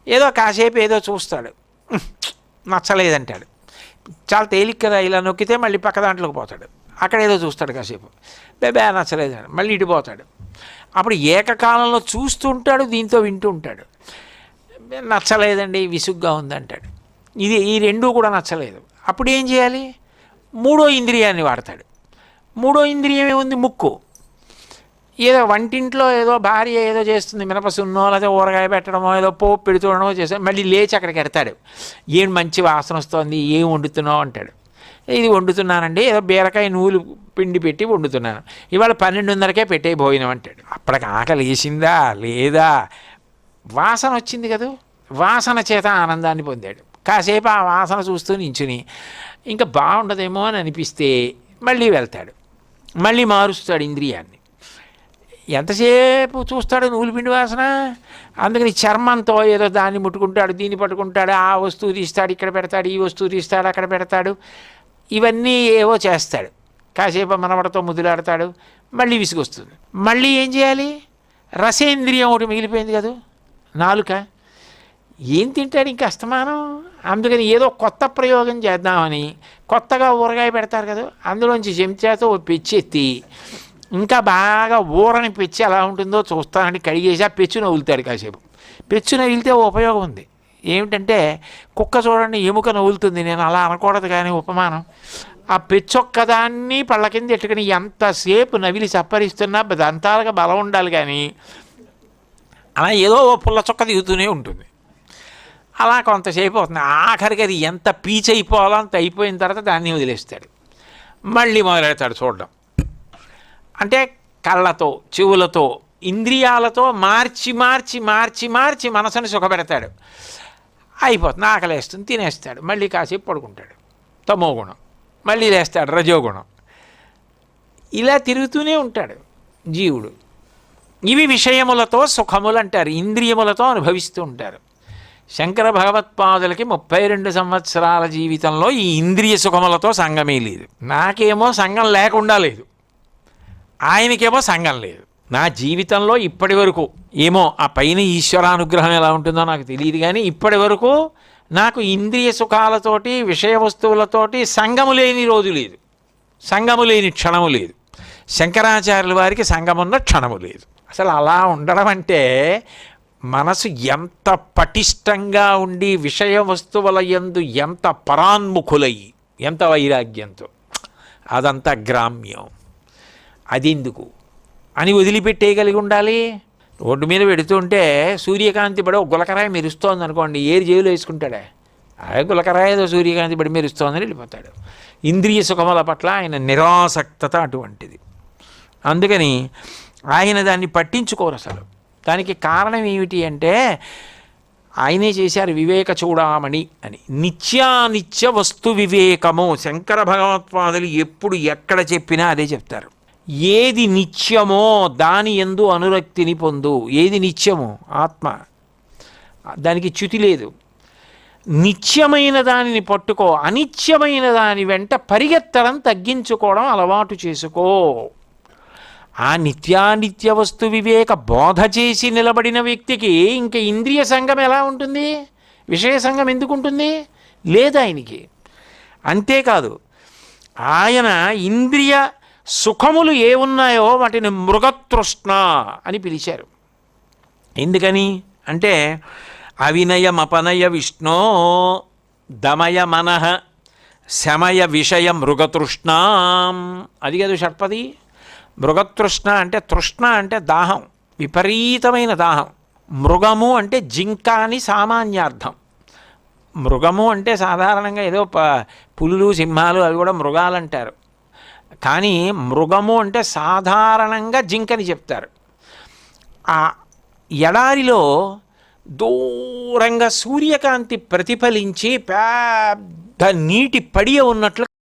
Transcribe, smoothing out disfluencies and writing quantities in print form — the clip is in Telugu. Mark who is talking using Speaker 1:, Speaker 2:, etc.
Speaker 1: ఏదో కాసేపు ఏదో చూస్తాడు, నచ్చలేదంటాడు. చాలా తేలిక కదా, ఇలా నొక్కితే మళ్ళీ పక్క దాంట్లోకి పోతాడు, అక్కడ ఏదో చూస్తాడు కాసేపు, బేబే నచ్చలేదండి, మళ్ళీ ఇటుపోతాడు. అప్పుడు ఏకకాలంలో చూస్తుంటాడు, దీంతో వింటూ ఉంటాడు. నచ్చలేదండి, విసుగ్గా ఉందంటాడు. ఈ రెండూ కూడా నచ్చలేదు. అప్పుడు ఏం చేయాలి? మూడో ఇంద్రియాన్ని వాడతాడు. మూడో ఇంద్రియం ఏముంది? ముక్కు. ఏదో వంటింట్లో ఏదో భార్య ఏదో చేస్తుంది, మినపసున్నో లేదా ఊరగాయ పెట్టడమో ఏదో పోపు పెడుతుండమో చేస్తే మళ్ళీ లేచి అక్కడికి ఎడతాడు. ఏం మంచి వాసన వస్తుంది, ఏం వండుతున్నావు అంటాడు. ఇది వండుతున్నానండి, ఏదో బీరకాయ నూలు పిండి పెట్టి వండుతున్నాను, ఇవాళ 12:30కే పెట్టే భోజనం అంటాడు. అప్పటికి ఆకలి వేసిందా లేదా, వాసన వచ్చింది కదా, వాసన చేత ఆనందాన్ని పొందాడు. కాసేపు ఆ వాసన చూస్తూ నించుని ఇంకా బాగుండదేమో అని అనిపిస్తే మళ్ళీ వెళ్తాడు, మళ్ళీ మారుస్తాడు ఇంద్రియాన్ని. ఎంతసేపు చూస్తాడు నూలుపిండి వాసన? అందుకని చర్మంతో ఏదో దాన్ని ముట్టుకుంటాడు, దీన్ని పట్టుకుంటాడు, ఆ వస్తువు తీస్తాడు ఇక్కడ పెడతాడు, ఈ వస్తువు తీస్తాడు అక్కడ పెడతాడు, ఇవన్నీ ఏవో చేస్తాడు. కాసేపు మనవడతో ముద్దులాడతాడు, మళ్ళీ విసుగొస్తుంది. మళ్ళీ ఏం చేయాలి? రసేంద్రియం ఒకటి మిగిలిపోయింది కదా, నాలుక. ఏం తింటాడు ఇంకా అస్తమానం? అందుకని ఏదో కొత్త ప్రయోగం చేద్దామని కొత్తగా ఊరగాయ పెడతారు కదా, అందులోంచి చెంచాతో పెచ్చెత్తి ఇంకా బాగా ఊరని పెచ్చి ఎలా ఉంటుందో చూస్తానని కడిగేసి ఆ పెచ్చు నవ్వులుతాడు. కాసేపు పెచ్చు నవ్విలితే ఉపయోగం ఉంది. ఏమిటంటే కుక్క చూడండి ఎముక నవ్వులుతుంది, నేను అలా అనకూడదు కానీ ఉపమానం. ఆ పెచ్చొక్కదాన్ని పళ్ళ కింద ఎట్టుకుని ఎంతసేపు నవిలి చప్పరిస్తున్నా దంతాలుగా బలం ఉండాలి, కానీ అలా ఏదో పుల్ల చొక్క దిగుతూనే ఉంటుంది. అలా కొంతసేపు అవుతుంది. ఆఖరికి అది ఎంత పీచ్ అయిపోవాలో అంత అయిపోయిన తర్వాత దాన్ని వదిలేస్తాడు, మళ్ళీ మొదలెడతాడు చూడడం. అంటే కళ్ళతో చెవులతో ఇంద్రియాలతో మార్చి మార్చి మార్చి మార్చి మనసుని సుఖపెడతాడు. అయిపోతుంది, ఆకలేస్తుంది, తినేస్తాడు, మళ్ళీ కాసేపు పడుకుంటాడు, తమో గుణం, మళ్ళీ లేస్తాడు, రజోగుణం. ఇలా తిరుగుతూనే ఉంటాడు జీవుడు. ఇవి విషయములతో సుఖములు అంటారు, ఇంద్రియములతో అనుభవిస్తూ ఉంటారు. శంకర భగవత్పాదులకి 32 సంవత్సరాల జీవితంలో ఈ ఇంద్రియ సుఖములతో సంగమే లేదు. నాకేమో సంగం లేకుండా లేదు, ఆయనకేమో సంగం లేదు. నా జీవితంలో ఇప్పటి వరకు ఏమో ఆ పైన ఈశ్వరానుగ్రహం ఎలా ఉంటుందో నాకు తెలియదు, కానీ ఇప్పటి వరకు నాకు ఇంద్రియ సుఖాలతోటి విషయ వస్తువులతోటి సంగము లేని రోజు లేదు, సంగము లేని క్షణము లేదు. శంకరాచార్యుల వారికి సంగమున్న క్షణము లేదు. అసలు అలా ఉండడం అంటే మనసు ఎంత పటిష్టంగా ఉండి విషయ వస్తువుల యందు ఎంత పరాన్ముఖులయ్యి ఎంత వైరాగ్యంతో, అదంతా గ్రామ్యం. అదెందుకు అని వదిలిపెట్టేయగలిగి ఉండాలి. రోడ్డు మీద పెడుతుంటే సూర్యకాంతి పడి ఒక గులకరాయి మెరుస్తోంది అనుకోండి, ఏరు జేబులో వేసుకుంటాడే, అదే గులకరాయి ఏదో సూర్యకాంతి పడి మెరుస్తోందని వెళ్ళిపోతాడు. ఇంద్రియ సుఖముల పట్ల ఆయన నిరాసక్తత అటువంటిది. అందుకని ఆయన దాన్ని పట్టించుకోరు అసలు. దానికి కారణం ఏమిటి అంటే ఆయనే చేశారు వివేక చూడామణి అని. నిత్యానిత్య వస్తు వివేకము. శంకర భగవత్పాదులు ఎప్పుడు ఎక్కడ చెప్పినా అదే చెప్తారు. ఏది నిత్యమో దాని యందు అనురక్తిని పొందు. ఏది నిత్యమో ఆత్మ, దానికి చ్యుతి లేదు. నిత్యమైన దానిని పట్టుకో, అనిత్యమైన దాని వెంట పరిగెత్తడం తగ్గించుకోవడం అలవాటు చేసుకో. ఆ నిత్యానిత్య వస్తు వివేక బోధ చేసి నిలబడిన వ్యక్తికి ఇంక ఇంద్రియ సంగం ఎలా ఉంటుంది? విషయ సంగం ఎందుకు ఉంటుంది? లేదు ఆయనకి. అంతేకాదు ఆయన ఇంద్రియ సుఖములు ఏ ఉన్నాయో వాటిని మృగతృష్ణ అని పిలిచారు. ఎందుకని అంటే అవినయమపనయ విష్ణో దమయ మనః శమయ విషయ మృగతృష్ణాం. అది కాదు షట్పది. మృగతృష్ణ అంటే తృష్ణ అంటే దాహం, విపరీతమైన దాహం. మృగము అంటే జింక అని సామాన్యార్థం. మృగము అంటే సాధారణంగా ఏదో పులులు సింహాలు అవి కూడా మృగాలు అంటారు, కానీ మృగము అంటే సాధారణంగా జింకని చెప్తారు. ఆ ఎడారిలో దూరంగా సూర్యకాంతి ప్రతిఫలించి పెద్ద నీటి పడియ ఉన్నట్లు